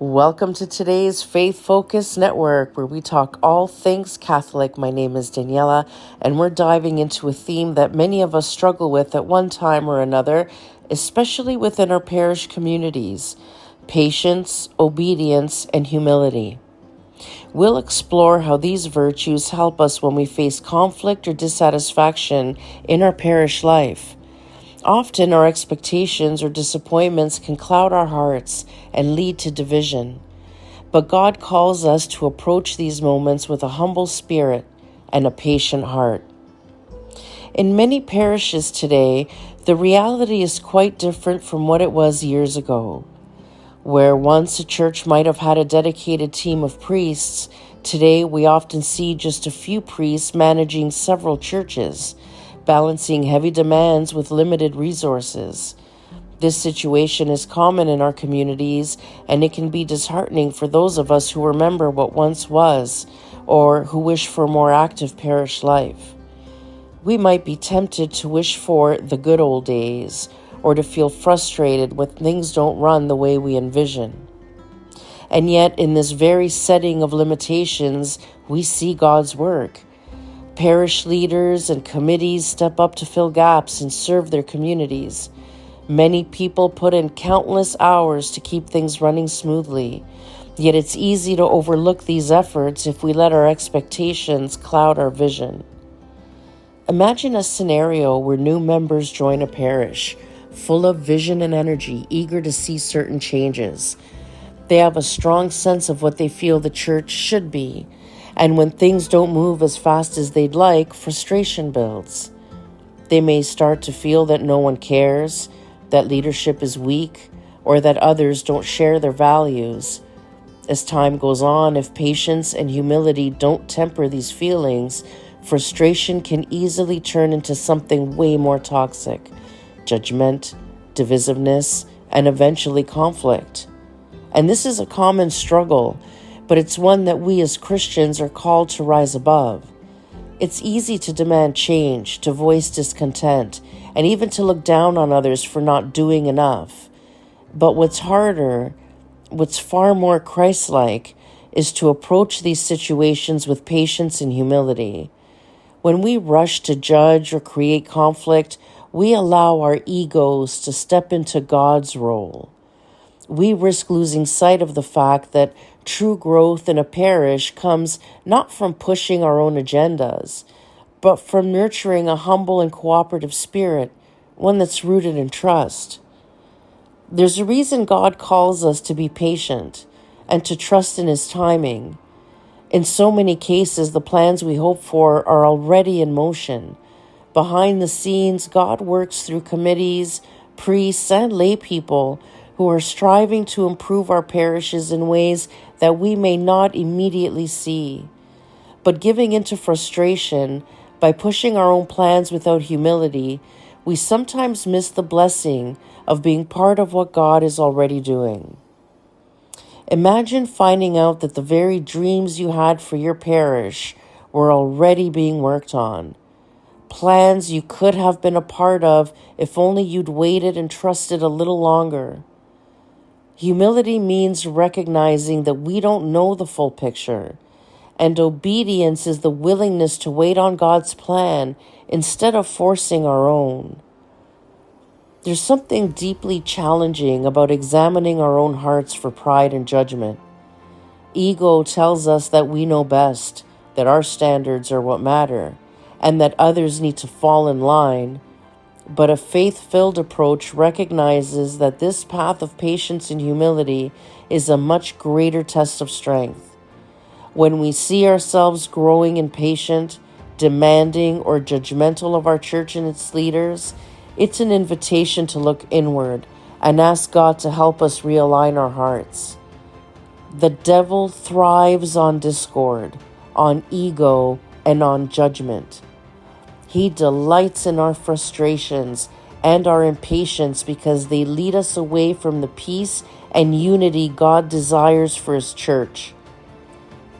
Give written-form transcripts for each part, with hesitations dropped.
Welcome to today's Faith Focus Network, where we talk all things Catholic. My name is Daniela, and we're diving into a theme that many of us struggle with at one time or another, especially within our parish communities: patience, obedience, and humility. We'll explore how these virtues help us when we face conflict or dissatisfaction in our parish life. Often our expectations or disappointments can cloud our hearts and lead to division. But God calls us to approach these moments with a humble spirit and a patient heart. In many parishes today, the reality is quite different from what it was years ago. Where once a church might have had a dedicated team of priests, today we often see just a few priests managing several churches, balancing heavy demands with limited resources. This situation is common in our communities, and it can be disheartening for those of us who remember what once was, or who wish for a more active parish life. We might be tempted to wish for the good old days, or to feel frustrated when things don't run the way we envision. And yet, in this very setting of limitations, we see God's work. Parish leaders and committees step up to fill gaps and serve their communities. Many people put in countless hours to keep things running smoothly, yet it's easy to overlook these efforts if we let our expectations cloud our vision. Imagine a scenario where new members join a parish, full of vision and energy, eager to see certain changes. They have a strong sense of what they feel the church should be, and when things don't move as fast as they'd like, frustration builds. They may start to feel that no one cares, that leadership is weak, or that others don't share their values. As time goes on, if patience and humility don't temper these feelings, frustration can easily turn into something way more toxic: judgment, divisiveness, and eventually conflict. And this is a common struggle, but it's one that we as Christians are called to rise above. It's easy to demand change, to voice discontent, and even to look down on others for not doing enough. But what's harder, what's far more Christ-like, is to approach these situations with patience and humility. When we rush to judge or create conflict, we allow our egos to step into God's role. We risk losing sight of the fact that true growth in a parish comes not from pushing our own agendas, but from nurturing a humble and cooperative spirit, one that's rooted in trust. There's a reason God calls us to be patient and to trust in His timing. In so many cases, the plans we hope for are already in motion. Behind the scenes, God works through committees, priests, and lay people who are striving to improve our parishes in ways that we may not immediately see. But giving into frustration, by pushing our own plans without humility, we sometimes miss the blessing of being part of what God is already doing. Imagine finding out that the very dreams you had for your parish were already being worked on. Plans you could have been a part of if only you'd waited and trusted a little longer. Humility means recognizing that we don't know the full picture, and obedience is the willingness to wait on God's plan instead of forcing our own. There's something deeply challenging about examining our own hearts for pride and judgment. Ego tells us that we know best, that our standards are what matter, and that others need to fall in line. But a faith-filled approach recognizes that this path of patience and humility is a much greater test of strength. When we see ourselves growing impatient, demanding, or judgmental of our church and its leaders, it's an invitation to look inward and ask God to help us realign our hearts. The devil thrives on discord, on ego, and on judgment. He delights in our frustrations and our impatience because they lead us away from the peace and unity God desires for His church.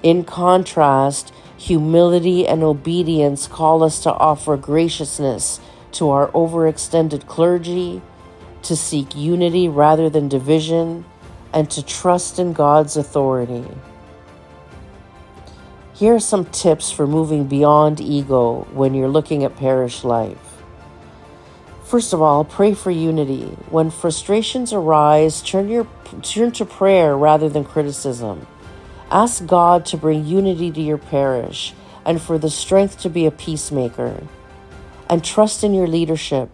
In contrast, humility and obedience call us to offer graciousness to our overextended clergy, to seek unity rather than division, and to trust in God's authority. Here are some tips for moving beyond ego when you're looking at parish life. First of all, pray for unity. When frustrations arise, turn to prayer rather than criticism. Ask God to bring unity to your parish and for the strength to be a peacemaker. And trust in your leadership.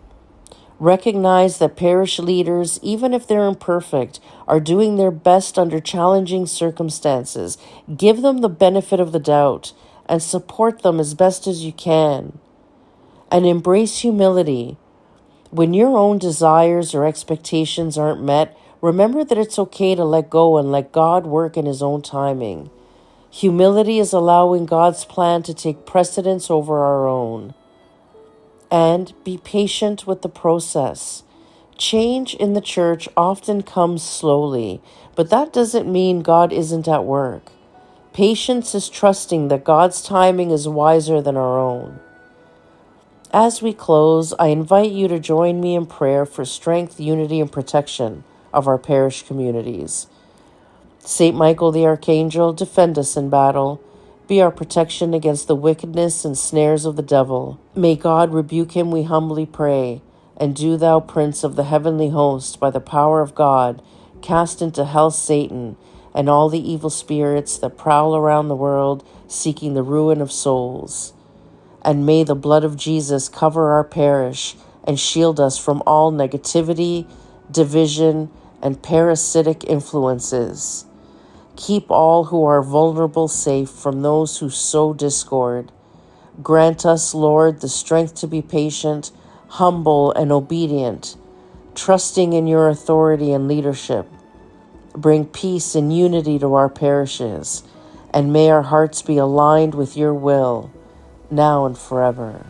Recognize that parish leaders, even if they're imperfect, are doing their best under challenging circumstances. Give them the benefit of the doubt and support them as best as you can. And embrace humility. When your own desires or expectations aren't met, remember that it's okay to let go and let God work in His own timing. Humility is allowing God's plan to take precedence over our own. And be patient with the process. Change in the church often comes slowly, but that doesn't mean God isn't at work. Patience is trusting that God's timing is wiser than our own. As we close, I invite you to join me in prayer for strength, unity, and protection of our parish communities. Saint Michael the Archangel, defend us in battle. Be our protection against the wickedness and snares of the devil. May God rebuke him, we humbly pray. And do thou, Prince of the heavenly host, by the power of God, cast into hell Satan and all the evil spirits that prowl around the world, seeking the ruin of souls. And may the blood of Jesus cover our parish and shield us from all negativity, division, and parasitic influences. Keep all who are vulnerable safe from those who sow discord. Grant us, Lord, the strength to be patient, humble, and obedient, trusting in your authority and leadership. Bring peace and unity to our parishes, and may our hearts be aligned with your will, now and forever.